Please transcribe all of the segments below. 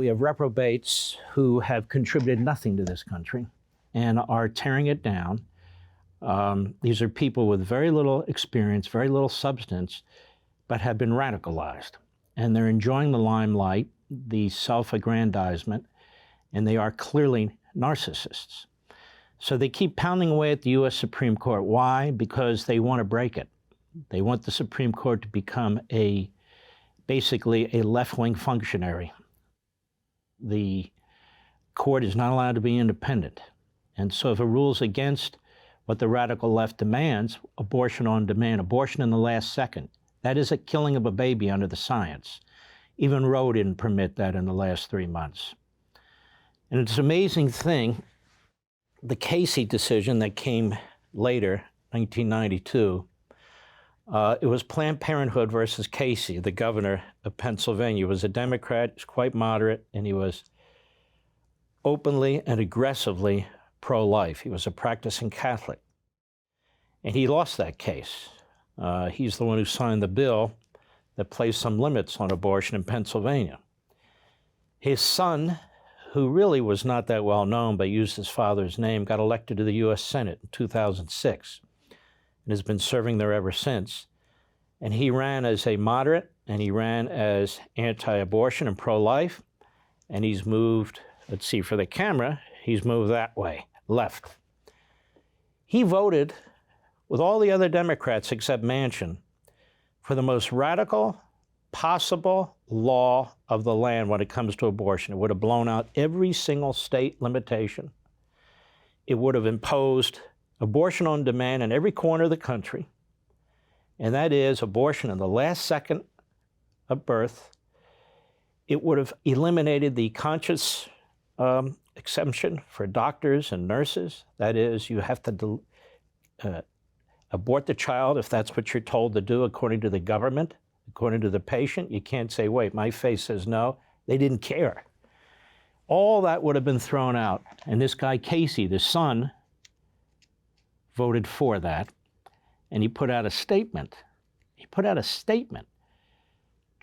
we have reprobates who have contributed nothing to this country and are tearing it down. These are people with very little experience, very little substance, but have been radicalized. And they're enjoying the limelight, the self-aggrandizement, and they are clearly narcissists. So they keep pounding away at the U.S. Supreme Court. Why? Because they want to break it. They want the Supreme Court to become basically a left-wing functionary. The court is not allowed to be independent. And so if it rules against what the radical left demands, abortion on demand, abortion in the last second, that is a killing of a baby under the science. Even Roe didn't permit that in the last 3 months. And it's an amazing thing, the Casey decision that came later, 1992, it was Planned Parenthood versus Casey, the governor of Pennsylvania. He was a Democrat, he was quite moderate, and he was openly and aggressively pro-life. He was a practicing Catholic. And he lost that case. He's the one who signed the bill that placed some limits on abortion in Pennsylvania. His son, who really was not that well known but used his father's name, got elected to the U.S. Senate in 2006 and has been serving there ever since. And he ran as a moderate, and he ran as anti-abortion and pro-life, and he's moved, let's see, for the camera, he's moved that way, left. He voted with all the other Democrats except Manchin for the most radical possible law of the land when it comes to abortion. It would have blown out every single state limitation. It would have imposed abortion on demand in every corner of the country, and that is abortion in the last second of birth. It would have eliminated the conscious exemption for doctors and nurses. That is, you have to abort the child if that's what you're told to do according to the government, according to the patient. You can't say, wait, my face says no. They didn't care. All that would have been thrown out. And this guy, Casey, the son, voted for that. And he put out a statement. He put out a statement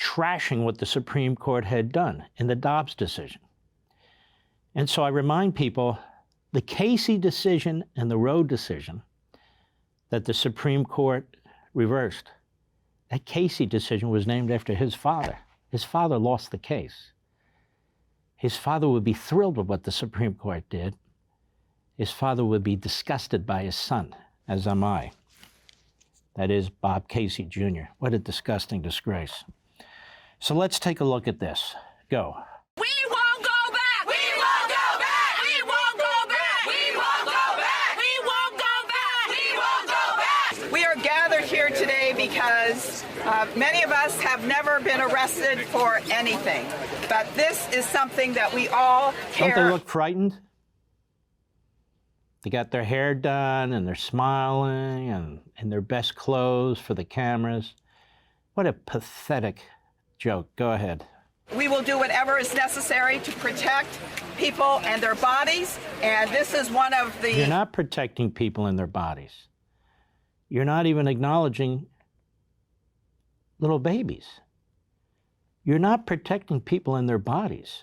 trashing what the Supreme Court had done in the Dobbs decision. And so I remind people, the Casey decision and the Roe decision that the Supreme Court reversed, that Casey decision was named after his father. His father lost the case. His father would be thrilled with what the Supreme Court did. His father would be disgusted by his son, as am I. That is Bob Casey Jr. What a disgusting disgrace. So let's take a look at this. Go. We won't go back! We won't go back! We won't go back! We won't go back! We won't go back! We won't go back! We are gathered here today because many of us have never been arrested for anything. But this is something that we all care. Don't they look frightened? They got their hair done, and they're smiling, and in their best clothes for the cameras. What a pathetic joke. Go ahead. We will do whatever is necessary to protect people and their bodies, and this is one of the... You're not protecting people in their bodies. You're not even acknowledging little babies. You're not protecting people in their bodies.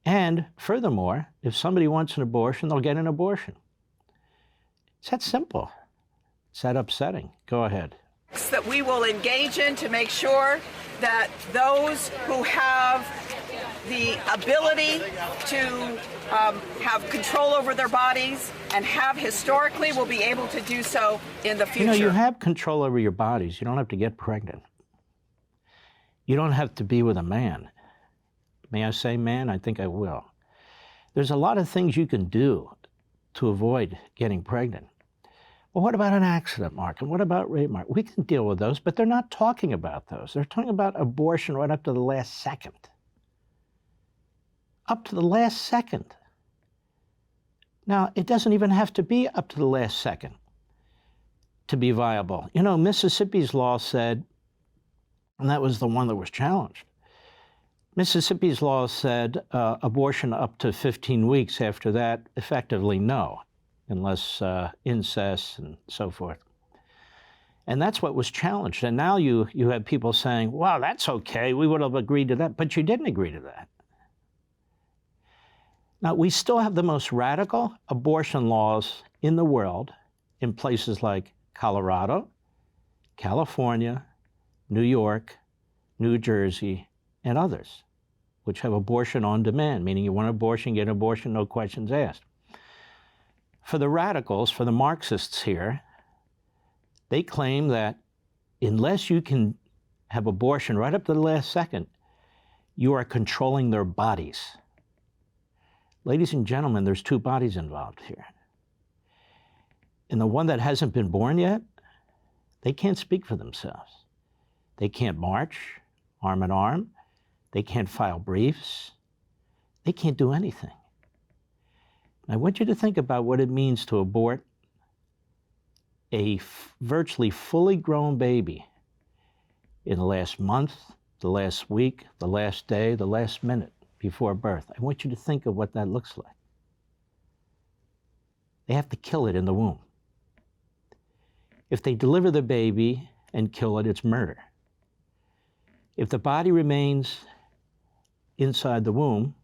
And furthermore, if somebody wants an abortion, they'll get an abortion. It's that simple. It's that upsetting. Go ahead. That we will engage in to make sure that those who have the ability to have control over their bodies and have historically will be able to do so in the future. You know, you have control over your bodies. You don't have to get pregnant. You don't have to be with a man. May I say man? I think I will. There's a lot of things you can do to avoid getting pregnant. Well, what about an accident, Mark? And what about rape, Mark? We can deal with those, but they're not talking about those. They're talking about abortion right up to the last second. Up to the last second. Now, it doesn't even have to be up to the last second to be viable. You know, Mississippi's law said, and that was the one that was challenged, Mississippi's law said abortion up to 15 weeks. After that, effectively no, unless incest and so forth. And that's what was challenged. And now you have people saying, wow, that's okay, we would have agreed to that, but you didn't agree to that. Now, we still have the most radical abortion laws in the world in places like Colorado, California, New York, New Jersey, and others, which have abortion on demand, meaning you want an abortion, get an abortion, no questions asked. For the radicals, for the Marxists here, they claim that unless you can have abortion right up to the last second, you are controlling their bodies. Ladies and gentlemen, there's two bodies involved here. And the one that hasn't been born yet, they can't speak for themselves. They can't march arm in arm. They can't file briefs. They can't do anything. I want you to think about what it means to abort a virtually fully grown baby in the last month, the last week, the last day, the last minute before birth. I want you to think of what that looks like. They have to kill it in the womb. If they deliver the baby and kill it, it's murder. If the body remains inside the womb,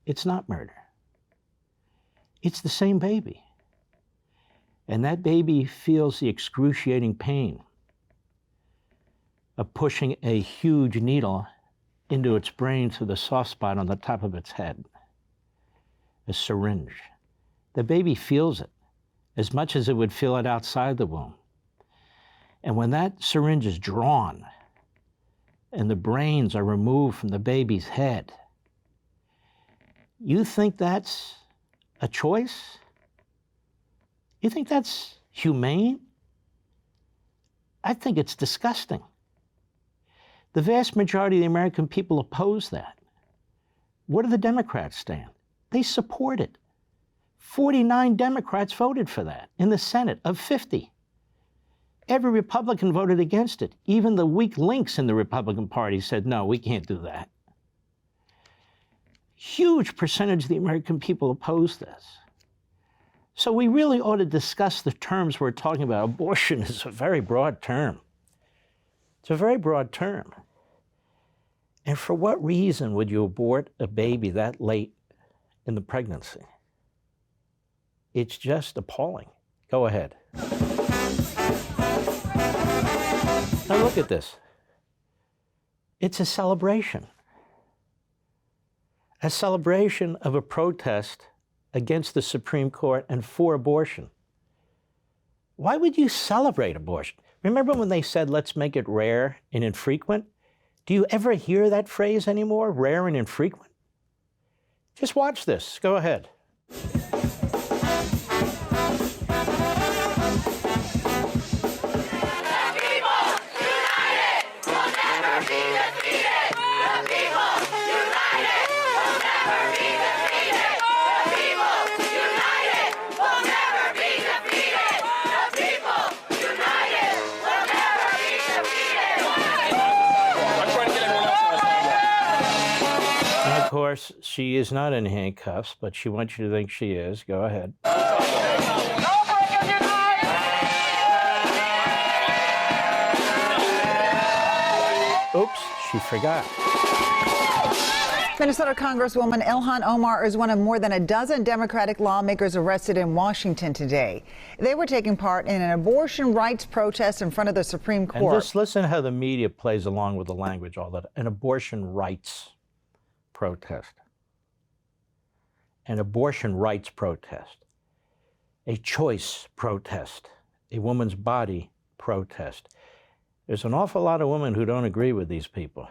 it's not murder. It's the same baby. And that baby feels the excruciating pain of pushing a huge needle into its brain through the soft spot on the top of its head, a syringe. The baby feels it as much as it would feel it outside the womb. And when that syringe is drawn and the brains are removed from the baby's head, you think that's a choice? You think that's humane? I think it's disgusting. The vast majority of the American people oppose that. Where do the Democrats stand? They support it. 49 Democrats voted for that in the Senate of 50. Every Republican voted against it. Even the weak links in the Republican Party said, no, we can't do that. Huge percentage of the American people oppose this. So we really ought to discuss the terms we're talking about. Abortion is a very broad term. It's a very broad term. And for what reason would you abort a baby that late in the pregnancy? It's just appalling. Go ahead. Now look at this. It's a celebration. A celebration of a protest against the Supreme Court and for abortion. Why would you celebrate abortion? Remember when they said, let's make it rare and infrequent? Do you ever hear that phrase anymore, rare and infrequent? Just watch this. Go ahead. Of course, she is not in handcuffs, but she wants you to think she is. Go ahead. Oops, she forgot. Minnesota Congresswoman Ilhan Omar is one of more than a dozen Democratic lawmakers arrested in Washington today. They were taking part in an abortion rights protest in front of the Supreme Court. And just listen how the media plays along with the language, all that. An abortion rights protest. An abortion rights protest. A choice protest. A woman's body protest. There's an awful lot of women who don't agree with these people.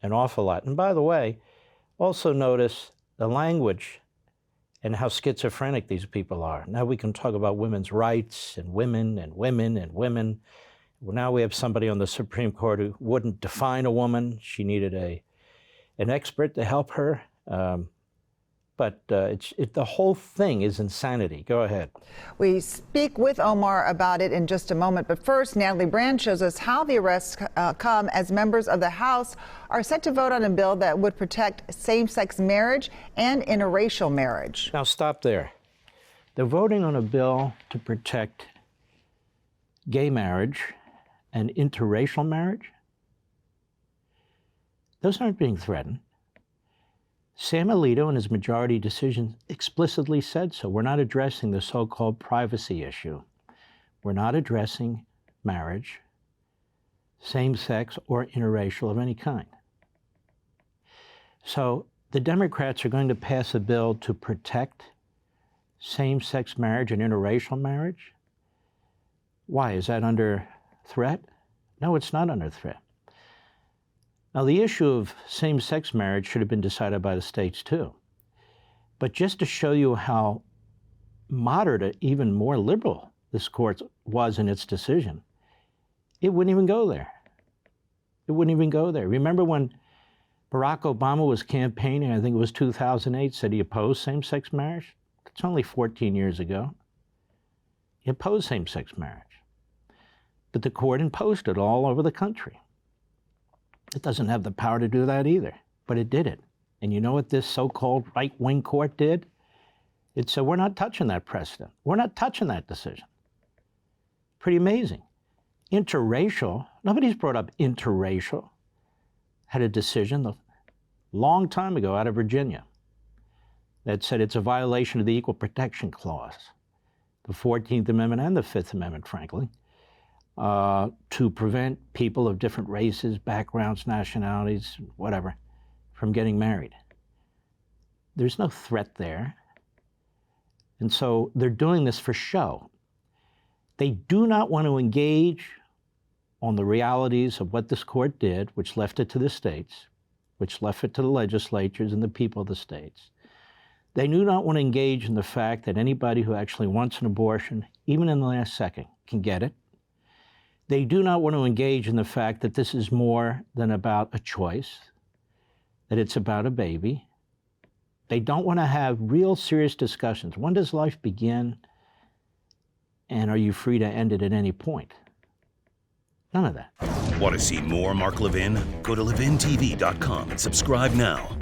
An awful lot. And by the way, also notice the language and how schizophrenic these people are. Now we can talk about women's rights and women and women and women. Well, now we have somebody on the Supreme Court who wouldn't define a woman. She needed an expert to help her. But the whole thing is insanity. Go ahead. We speak with Omar about it in just a moment. But first, Natalie Brand shows us how the arrests come as members of the House are set to vote on a bill that would protect same-sex marriage and interracial marriage. Now stop there. They're voting on a bill to protect gay marriage and interracial marriage? Those aren't being threatened. Sam Alito in his majority decision explicitly said so. We're not addressing the so-called privacy issue. We're not addressing marriage, same-sex or interracial of any kind. So the Democrats are going to pass a bill to protect same-sex marriage and interracial marriage? Why? Is that under threat? No, it's not under threat. Now, the issue of same-sex marriage should have been decided by the states too. But just to show you how moderate, even more liberal this court was in its decision, it wouldn't even go there. It wouldn't even go there. Remember when Barack Obama was campaigning, I think it was 2008, said he opposed same-sex marriage? It's only 14 years ago. He opposed same-sex marriage. But the court imposed it all over the country. It doesn't have the power to do that either, but it did it. And you know what this so-called right-wing court did? It said, we're not touching that precedent. We're not touching that decision. Pretty amazing. Interracial, nobody's brought up interracial. Had a decision a long time ago out of Virginia that said it's a violation of the Equal Protection Clause, the 14th Amendment and the 5th Amendment, frankly, to prevent people of different races, backgrounds, nationalities, whatever, from getting married. There's no threat there. And so they're doing this for show. They do not want to engage on the realities of what this court did, which left it to the states, which left it to the legislatures and the people of the states. They do not want to engage in the fact that anybody who actually wants an abortion, even in the last second, can get it. They do not want to engage in the fact that this is more than about a choice, that it's about a baby. They don't want to have real serious discussions. When does life begin? And are you free to end it at any point? None of that. Want to see more Mark Levin? Go to LevinTV.com and subscribe now.